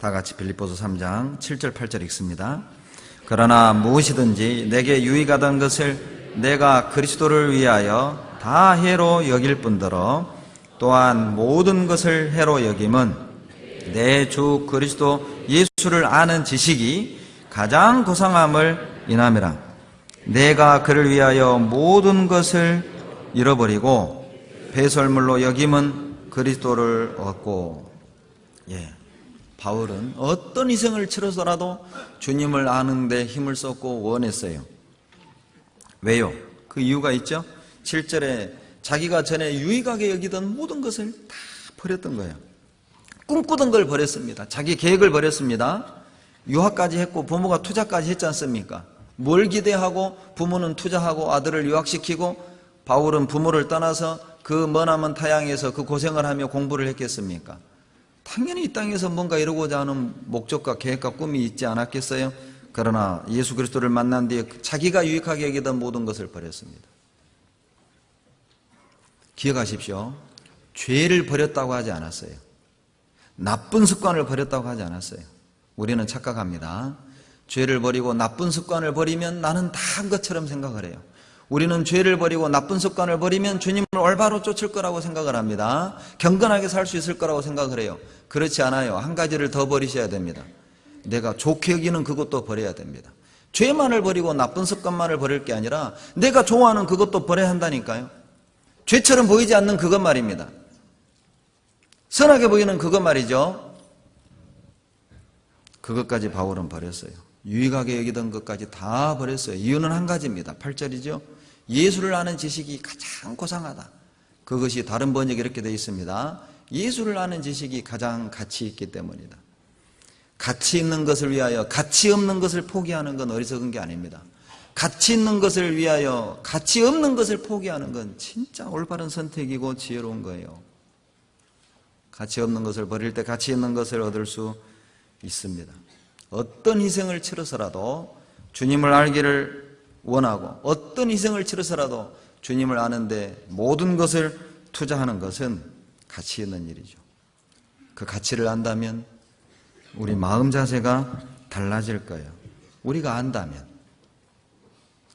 다 같이 빌립보서 3장 7절 8절 읽습니다. 그러나 무엇이든지 내게 유익하던 것을 내가 그리스도를 위하여 다 해로 여길 뿐더러 또한 모든 것을 해로 여김은 내 주 그리스도 예수를 아는 지식이 가장 고상함을 인함이라. 내가 그를 위하여 모든 것을 잃어버리고 배설물로 여김은 그리스도를 얻고. 바울은 어떤 희생을 치러서라도 주님을 아는 데 힘을 썼고 원했어요. 왜요? 그 이유가 있죠. 7절에 자기가 전에 유익하게 여기던 모든 것을 다 버렸던 거예요. 꿈꾸던 걸 버렸습니다. 자기 계획을 버렸습니다. 유학까지 했고 부모가 투자까지 했지 않습니까? 뭘 기대하고 부모는 투자하고 아들을 유학시키고 바울은 부모를 떠나서 그 머나먼 타향에서 그 고생을 하며 공부를 했겠습니까? 당연히 이 땅에서 뭔가 이루고자 하는 목적과 계획과 꿈이 있지 않았겠어요? 그러나 예수 그리스도를 만난 뒤에 자기가 유익하게 여기던 모든 것을 버렸습니다. 기억하십시오. 죄를 버렸다고 하지 않았어요. 나쁜 습관을 버렸다고 하지 않았어요. 우리는 착각합니다. 죄를 버리고 나쁜 습관을 버리면 나는 다 한 것처럼 생각을 해요. 우리는 죄를 버리고 나쁜 습관을 버리면 주님을 올바로 쫓을 거라고 생각을 합니다. 경건하게 살 수 있을 거라고 생각을 해요. 그렇지 않아요. 한 가지를 더 버리셔야 됩니다. 내가 좋게 여기는 그것도 버려야 됩니다. 죄만을 버리고 나쁜 습관만을 버릴 게 아니라 내가 좋아하는 그것도 버려야 한다니까요. 죄처럼 보이지 않는 그것 말입니다. 선하게 보이는 그것 말이죠. 그것까지 바울은 버렸어요. 유익하게 여기던 것까지 다 버렸어요. 이유는 한 가지입니다. 8절이죠. 예수를 아는 지식이 가장 고상하다. 그것이 다른 번역에 이렇게 되어 있습니다. 예수를 아는 지식이 가장 가치 있기 때문이다. 가치 있는 것을 위하여 가치 없는 것을 포기하는 건 어리석은 게 아닙니다. 가치 있는 것을 위하여 가치 없는 것을 포기하는 건 진짜 올바른 선택이고 지혜로운 거예요. 가치 없는 것을 버릴 때 가치 있는 것을 얻을 수 있습니다. 어떤 희생을 치러서라도 주님을 알기를 원하고 어떤 희생을 치러서라도 주님을 아는데 모든 것을 투자하는 것은 가치 있는 일이죠. 그 가치를 안다면 우리 마음 자세가 달라질 거예요. 우리가 안다면,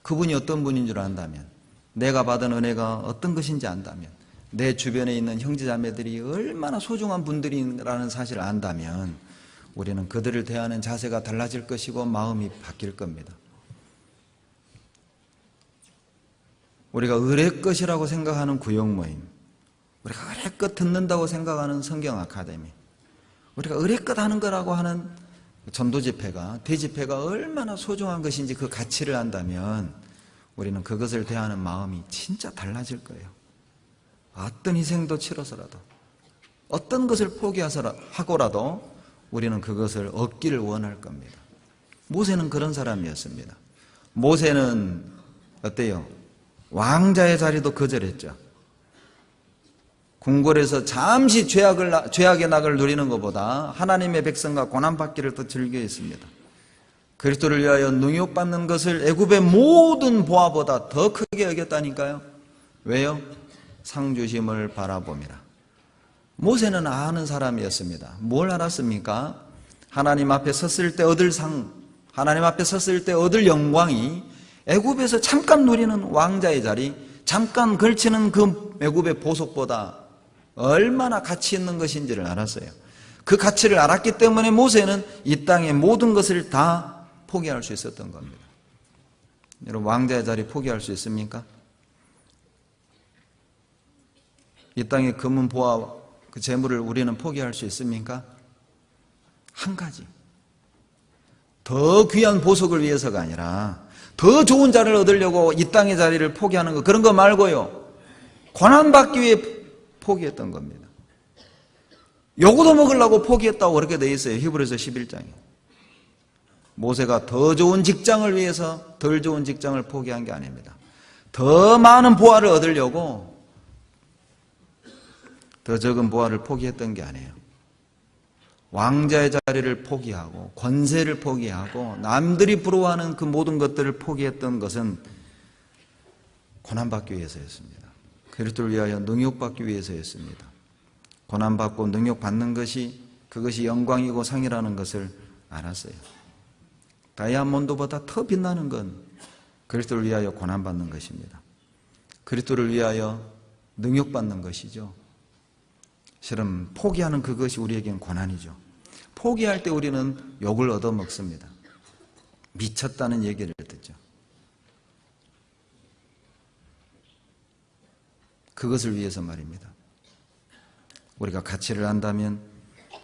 그분이 어떤 분인 줄 안다면, 내가 받은 은혜가 어떤 것인지 안다면, 내 주변에 있는 형제자매들이 얼마나 소중한 분들이라는 사실을 안다면 우리는 그들을 대하는 자세가 달라질 것이고 마음이 바뀔 겁니다. 우리가 의뢰 것이라고 생각하는 구역 모임, 우리가 의뢰껏 듣는다고 생각하는 성경 아카데미, 우리가 의뢰껏 하는 거라고 하는 전도 집회가, 대집회가 얼마나 소중한 것인지 그 가치를 안다면 우리는 그것을 대하는 마음이 진짜 달라질 거예요. 어떤 희생도 치러서라도 어떤 것을 포기하고라도 우리는 그것을 얻기를 원할 겁니다. 모세는 그런 사람이었습니다. 모세는 어때요? 왕자의 자리도 거절했죠. 궁궐에서 잠시 죄악의 낙을 누리는 것보다 하나님의 백성과 고난받기를 더 즐겨했습니다. 그리스도를 위하여 능욕받는 것을 애굽의 모든 보화보다 더 크게 여겼다니까요. 왜요? 상 주심을 바라봅니다. 모세는 아는 사람이었습니다. 뭘 알았습니까? 하나님 앞에 섰을 때 얻을 상, 하나님 앞에 섰을 때 얻을 영광이 애굽에서 잠깐 누리는 왕자의 자리, 잠깐 걸치는 그 애굽의 보석보다 얼마나 가치 있는 것인지를 알았어요. 그 가치를 알았기 때문에 모세는 이 땅의 모든 것을 다 포기할 수 있었던 겁니다. 여러분, 왕자의 자리 포기할 수 있습니까? 이 땅의 금은 보화, 그 재물을 우리는 포기할 수 있습니까? 한 가지. 더 귀한 보석을 위해서가 아니라 더 좋은 자리를 얻으려고 이 땅의 자리를 포기하는 거, 그런 거 말고요. 고난받기 위해 포기했던 겁니다. 요거도 먹으려고 포기했다고 그렇게 돼 있어요. 히브리서 11장에. 모세가 더 좋은 직장을 위해서 덜 좋은 직장을 포기한 게 아닙니다. 더 많은 보화를 얻으려고 더 적은 보화를 포기했던 게 아니에요. 왕자의 자리를 포기하고 권세를 포기하고 남들이 부러워하는 그 모든 것들을 포기했던 것은 고난받기 위해서였습니다. 그리스도를 위하여 능욕받기 위해서였습니다. 고난받고 능욕받는 것이 그것이 영광이고 상이라는 것을 알았어요. 다이아몬드보다 더 빛나는 건 그리스도를 위하여 고난받는 것입니다. 그리스도를 위하여 능욕받는 것이죠. 실은 포기하는 그것이 우리에겐 고난이죠. 포기할 때 우리는 욕을 얻어먹습니다. 미쳤다는 얘기를 듣죠. 그것을 위해서 말입니다. 우리가 가치를 안다면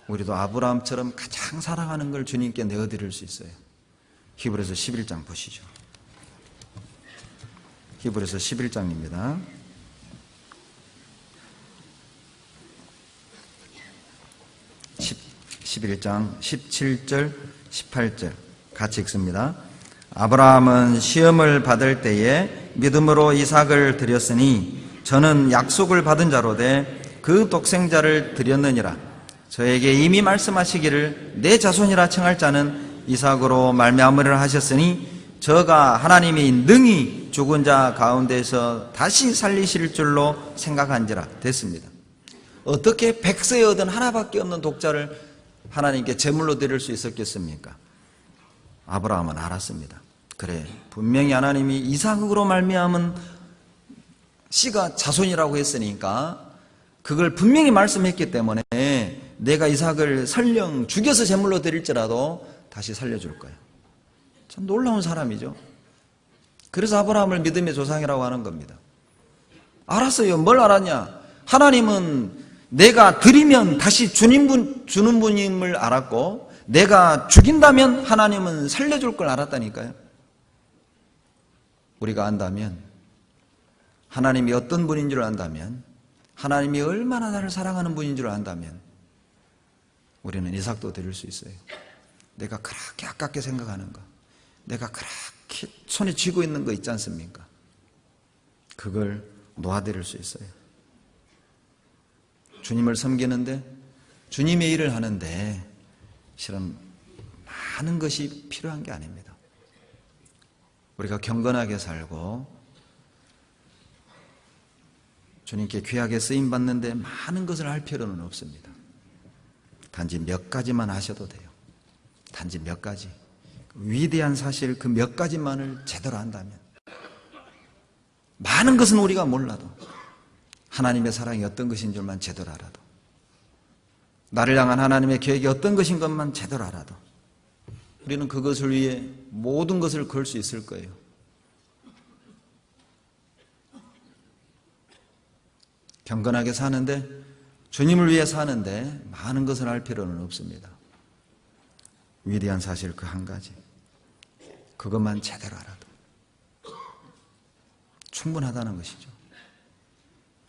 우리도 아브라함처럼 가장 사랑하는 걸 주님께 내어드릴 수 있어요. 히브리서 11장 보시죠. 히브리서 11장입니다. 11장 17절 18절 같이 읽습니다. 아브라함은 시험을 받을 때에 믿음으로 이삭을 드렸으니 저는 약속을 받은 자로되 그 독생자를 드렸느니라. 저에게 이미 말씀하시기를 내 자손이라称할 자는 이삭으로 말미암으리라 하셨으니 저가 하나님이 능히 죽은 자 가운데서 다시 살리실 줄로 생각한지라. 됐습니다. 어떻게 백세에 얻은 하나밖에 없는 독자를 하나님께 제물로 드릴 수 있었겠습니까? 아브라함은 알았습니다. 그래, 분명히 하나님이 이삭으로 말미암은 씨가 자손이라고 했으니까 그걸 분명히 말씀했기 때문에 내가 이삭을 설령 죽여서 제물로 드릴지라도 다시 살려줄 거예요. 참 놀라운 사람이죠. 그래서 아브라함을 믿음의 조상이라고 하는 겁니다. 알았어요. 뭘 알았냐? 하나님은 내가 드리면 다시 주는 분임을 알았고 내가 죽인다면 하나님은 살려줄 걸 알았다니까요. 우리가 안다면, 하나님이 어떤 분인 줄 안다면, 하나님이 얼마나 나를 사랑하는 분인 줄 안다면 우리는 이삭도 드릴 수 있어요. 내가 그렇게 아깝게 생각하는 거, 내가 그렇게 손에 쥐고 있는 거 있지 않습니까? 그걸 놓아드릴 수 있어요. 주님을 섬기는데, 주님의 일을 하는데 실은 많은 것이 필요한 게 아닙니다. 우리가 경건하게 살고 주님께 귀하게 쓰임받는데 많은 것을 할 필요는 없습니다. 단지 몇 가지만 하셔도 돼요. 단지 몇 가지. 위대한 사실 그 몇 가지만을 제대로 한다면, 많은 것은 우리가 몰라도 하나님의 사랑이 어떤 것인 줄만 제대로 알아도, 나를 향한 하나님의 계획이 어떤 것인 것만 제대로 알아도 우리는 그것을 위해 모든 것을 걸 수 있을 거예요. 경건하게 사는데, 주님을 위해 사는데 많은 것을 할 필요는 없습니다. 위대한 사실 그 한 가지, 그것만 제대로 알아도 충분하다는 것이죠.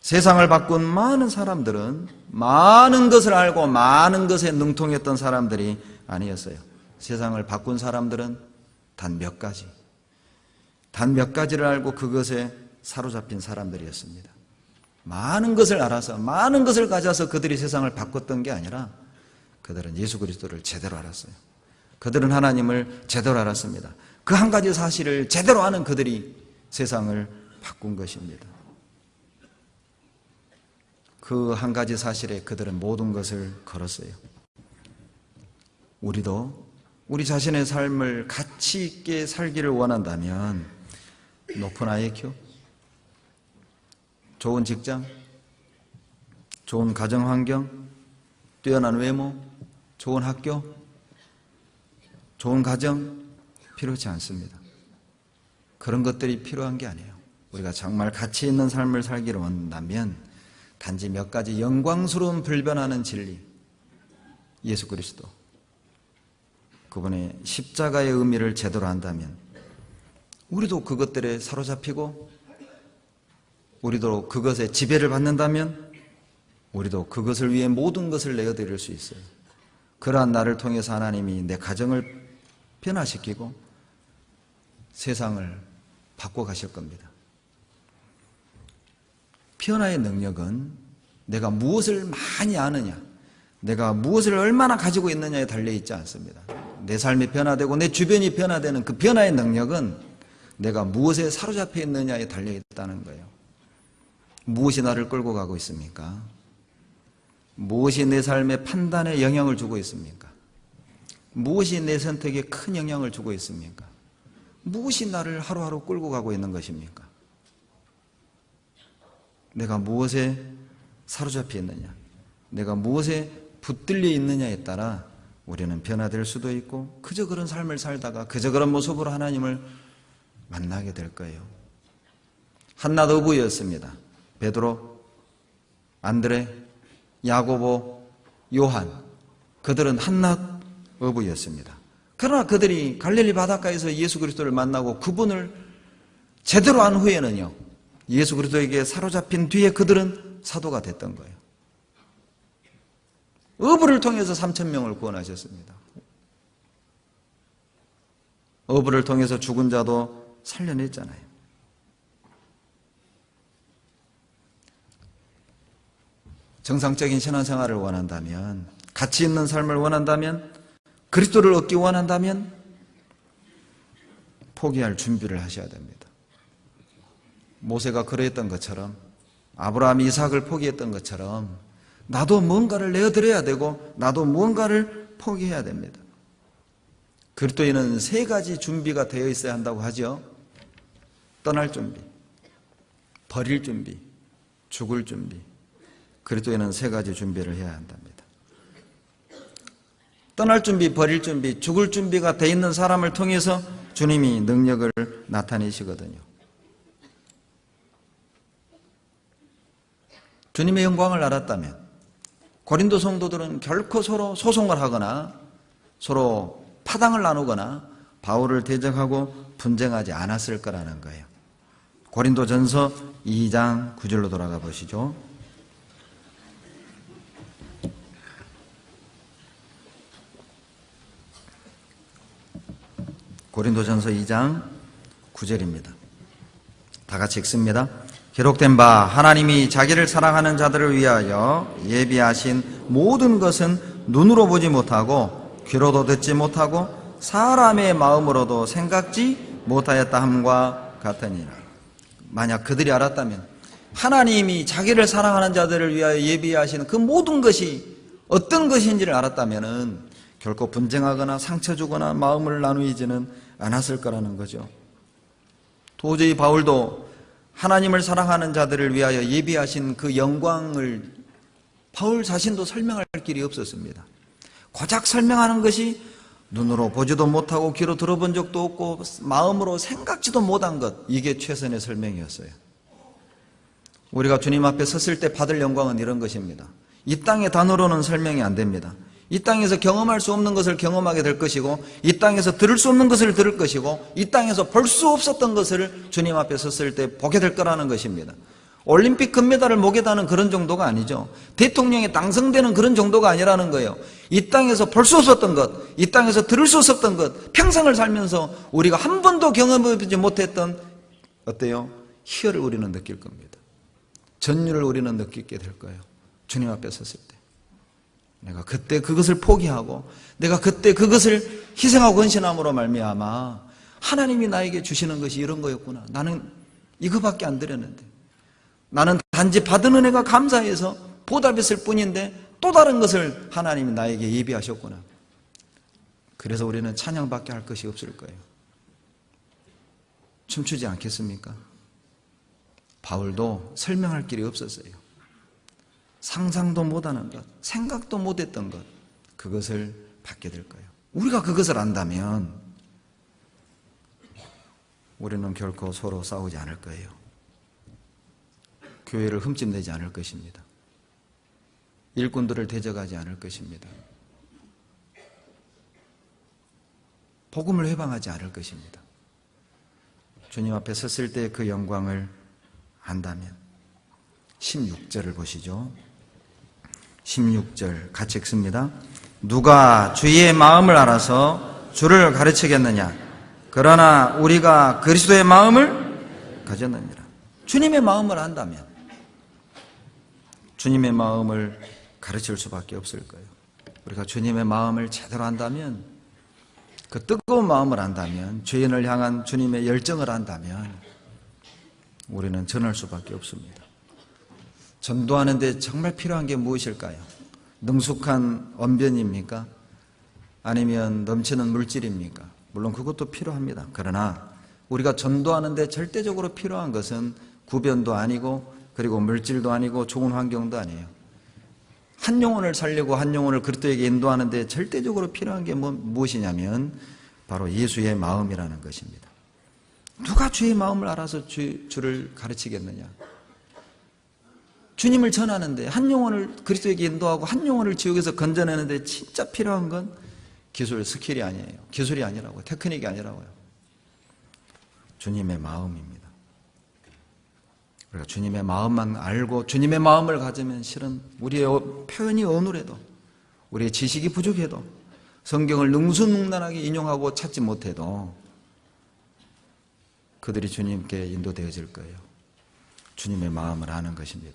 세상을 바꾼 많은 사람들은 많은 것을 알고 많은 것에 능통했던 사람들이 아니었어요. 세상을 바꾼 사람들은 단 몇 가지를 알고 그것에 사로잡힌 사람들이었습니다. 많은 것을 알아서, 많은 것을 가져서 그들이 세상을 바꿨던 게 아니라 그들은 예수 그리스도를 제대로 알았어요. 그들은 하나님을 제대로 알았습니다. 그 한 가지 사실을 제대로 아는 그들이 세상을 바꾼 것입니다. 그 한 가지 사실에 그들은 모든 것을 걸었어요. 우리도 우리 자신의 삶을 가치 있게 살기를 원한다면 높은 IQ, 좋은 직장, 좋은 가정 환경, 뛰어난 외모, 좋은 학교, 좋은 가정 필요치 않습니다. 그런 것들이 필요한 게 아니에요. 우리가 정말 가치 있는 삶을 살기를 원한다면 단지 몇 가지 영광스러운 불변하는 진리, 예수 그리스도, 그분의 십자가의 의미를 제대로 안다면 우리도 그것들에 사로잡히고 우리도 그것에 지배를 받는다면 우리도 그것을 위해 모든 것을 내어드릴 수 있어요. 그러한 나를 통해서 하나님이 내 가정을 변화시키고 세상을 바꿔가실 겁니다. 변화의 능력은 내가 무엇을 많이 아느냐, 내가 무엇을 얼마나 가지고 있느냐에 달려있지 않습니다. 내 삶이 변화되고 내 주변이 변화되는 그 변화의 능력은 내가 무엇에 사로잡혀 있느냐에 달려있다는 거예요. 무엇이 나를 끌고 가고 있습니까? 무엇이 내 삶의 판단에 영향을 주고 있습니까? 무엇이 내 선택에 큰 영향을 주고 있습니까? 무엇이 나를 하루하루 끌고 가고 있는 것입니까? 내가 무엇에 사로잡혀 있느냐, 내가 무엇에 붙들려 있느냐에 따라 우리는 변화될 수도 있고 그저 그런 삶을 살다가 그저 그런 모습으로 하나님을 만나게 될 거예요. 한낱 어부였습니다. 베드로, 안드레, 야고보, 요한, 그들은 한낱 어부였습니다. 그러나 그들이 갈릴리 바닷가에서 예수 그리스도를 만나고 그분을 제대로 안 후에는요, 예수 그리스도에게 사로잡힌 뒤에 그들은 사도가 됐던 거예요. 어부를 통해서 3,000명을 구원하셨습니다. 어부를 통해서 죽은 자도 살려냈잖아요. 정상적인 신앙생활을 원한다면, 가치 있는 삶을 원한다면, 그리스도를 얻기 원한다면 포기할 준비를 하셔야 됩니다. 모세가 그러했던 것처럼, 아브라함이 이삭을 포기했던 것처럼 나도 뭔가를 내어드려야 되고 나도 무언가를 포기해야 됩니다. 그리스도인은 세 가지 준비가 되어 있어야 한다고 하죠. 떠날 준비, 버릴 준비, 죽을 준비. 그리스도인은 세 가지 준비를 해야 한답니다. 떠날 준비, 버릴 준비, 죽을 준비가 되어 있는 사람을 통해서 주님이 능력을 나타내시거든요. 주님의 영광을 알았다면 고린도 성도들은 결코 서로 소송을 하거나 서로 파당을 나누거나 바울을 대적하고 분쟁하지 않았을 거라는 거예요. 고린도전서 2장 9절로 돌아가 보시죠. 고린도전서 2장 9절입니다. 다 같이 읽습니다. 기록된 바 하나님이 자기를 사랑하는 자들을 위하여 예비하신 모든 것은 눈으로 보지 못하고 귀로도 듣지 못하고 사람의 마음으로도 생각지 못하였다 함과 같으니라. 만약 그들이 알았다면 하나님이 자기를 사랑하는 자들을 위하여 예비하신 그 모든 것이 어떤 것인지를 알았다면 결코 분쟁하거나 상처 주거나 마음을 나누지는 않았을 거라는 거죠. 도저히 바울도 하나님을 사랑하는 자들을 위하여 예비하신 그 영광을 바울 자신도 설명할 길이 없었습니다. 고작 설명하는 것이 눈으로 보지도 못하고 귀로 들어본 적도 없고 마음으로 생각지도 못한 것, 이게 최선의 설명이었어요. 우리가 주님 앞에 섰을 때 받을 영광은 이런 것입니다. 이 땅의 단어로는 설명이 안 됩니다. 이 땅에서 경험할 수 없는 것을 경험하게 될 것이고, 이 땅에서 들을 수 없는 것을 들을 것이고, 이 땅에서 볼 수 없었던 것을 주님 앞에 섰을 때 보게 될 거라는 것입니다. 올림픽 금메달을 목에 다는 그런 정도가 아니죠. 대통령에 당선되는 그런 정도가 아니라는 거예요. 이 땅에서 볼 수 없었던 것, 이 땅에서 들을 수 없었던 것, 평생을 살면서 우리가 한 번도 경험해보지 못했던, 어때요? 희열을 우리는 느낄 겁니다. 전율을 우리는 느끼게 될 거예요. 주님 앞에 섰을 때. 내가 그때 그것을 포기하고 내가 그때 그것을 희생하고 헌신함으로 말미암아 하나님이 나에게 주시는 것이 이런 거였구나. 나는 이거밖에 안 드렸는데, 나는 단지 받은 은혜가 감사해서 보답했을 뿐인데 또 다른 것을 하나님이 나에게 예비하셨구나. 그래서 우리는 찬양밖에 할 것이 없을 거예요. 춤추지 않겠습니까? 바울도 설명할 길이 없었어요. 상상도 못하는 것, 생각도 못했던 것, 그것을 받게 될 거예요. 우리가 그것을 안다면 우리는 결코 서로 싸우지 않을 거예요. 교회를 흠집내지 않을 것입니다. 일꾼들을 대적하지 않을 것입니다. 복음을 회방하지 않을 것입니다. 주님 앞에 섰을 때 그 영광을 안다면. 16절을 보시죠. 16절 같이 읽습니다. 누가 주의 마음을 알아서 주를 가르치겠느냐? 그러나 우리가 그리스도의 마음을 가졌느니라. 주님의 마음을 안다면 주님의 마음을 가르칠 수밖에 없을 거예요. 우리가 주님의 마음을 제대로 안다면, 그 뜨거운 마음을 안다면, 죄인을 향한 주님의 열정을 안다면 우리는 전할 수밖에 없습니다. 전도하는데 정말 필요한 게 무엇일까요? 능숙한 언변입니까? 아니면 넘치는 물질입니까? 물론 그것도 필요합니다. 그러나 우리가 전도하는데 절대적으로 필요한 것은 구변도 아니고 그리고 물질도 아니고 좋은 환경도 아니에요. 한 영혼을 살리고 한 영혼을 그리스도에게 인도하는데 절대적으로 필요한 게 무엇이냐면 바로 예수의 마음이라는 것입니다. 누가 주의 마음을 알아서 주를 가르치겠느냐? 주님을 전하는데 한 영혼을 그리스도에게 인도하고 한 영혼을 지옥에서 건져내는데 진짜 필요한 건 기술, 스킬이 아니에요. 기술이 아니라고요. 테크닉이 아니라고요. 주님의 마음입니다. 우리가 주님의 마음만 알고 주님의 마음을 가지면 실은 우리의 표현이 어눌해도 우리의 지식이 부족해도 성경을 능수능란하게 인용하고 찾지 못해도 그들이 주님께 인도되어질 거예요. 주님의 마음을 아는 것입니다.